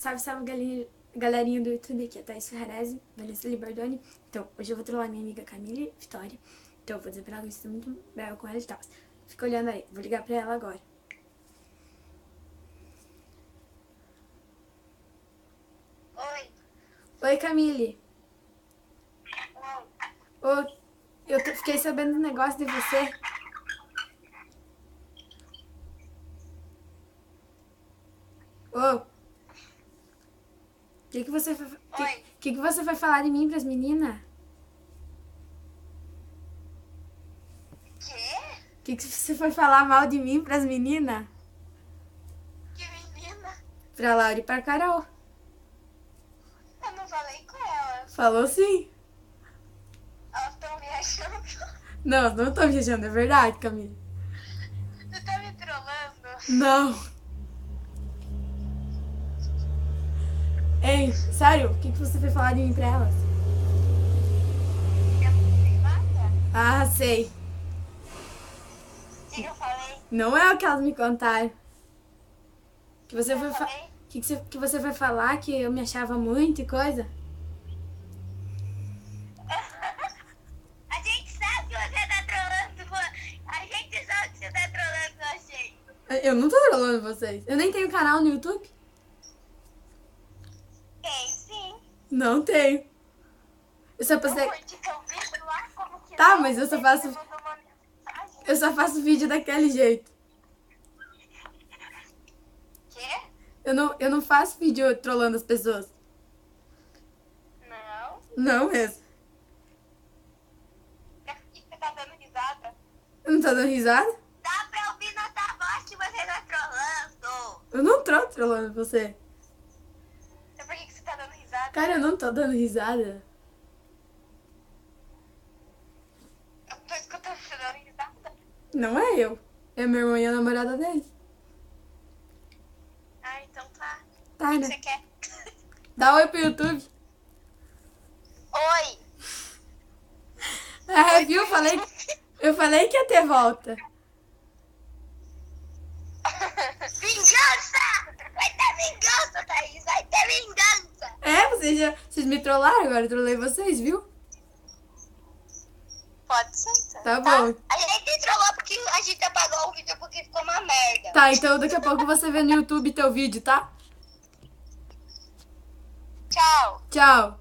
Salve, salve, galerinha do YouTube, aqui é a Thaís Ferrarese, Vanessa Libardoni. Então, hoje eu vou trollar minha amiga Camille Vitória. Então, eu vou dizer pra ela que eu estou muito brava com ela e tal. Fica olhando aí, vou ligar pra ela agora. Oi. Oi, Camille. Oi. Ô, fiquei sabendo do negócio de você. Ô, o que você foi, Oi. que você foi falar de mim pras meninas? Quê? Que você foi falar mal de mim pras meninas? Que menina? Pra Laura e pra Carol. Eu não falei com elas. Falou sim. Elas estão me achando. Não, não tô viajando, é verdade, Camille. Tu tá me trollando? Não. Ei, sério, o que você foi falar de mim pra elas? Eu não sei nada? Ah, sei. O que eu falei? Não é o que elas me contaram. Que você Eu foi falei? que você foi falar que eu me achava muito e coisa? A gente sabe que você tá trollando. A gente sabe que você tá trolando a gente. Eu não tô trolando vocês. Eu nem tenho canal no YouTube. Tem sim. Não tenho. Eu só Eu postei. curti teu vídeo lá como que Tá, não, mas eu só você faço. me mandou uma mensagem. Eu só faço vídeo daquele jeito. Quê? Eu não faço vídeo trolando as pessoas. Não. Não mesmo. Por que você tá dando risada? Eu não tô dando risada? Dá pra ouvir na tua voz que você tá trolando. Eu não tô trolando você. Então por que você tá dando risada? Cara, eu não tô dando risada. Eu tô escutando você dando risada. Não é eu. É meu irmão e a namorada dele. Ah, então tá. Tá, O que né? você quer? Dá oi pro YouTube. Oi. É, viu? Eu falei que ia ter volta. Vingança! Vai ter vingança, Thaís. Vai ter vingança. É, vocês me trollaram, agora eu trolei vocês, viu? Pode ser. Tá bom. A gente trollou porque a gente apagou o vídeo porque ficou uma merda. Tá, então daqui a pouco você vê no YouTube teu vídeo, tá? Tchau. Tchau.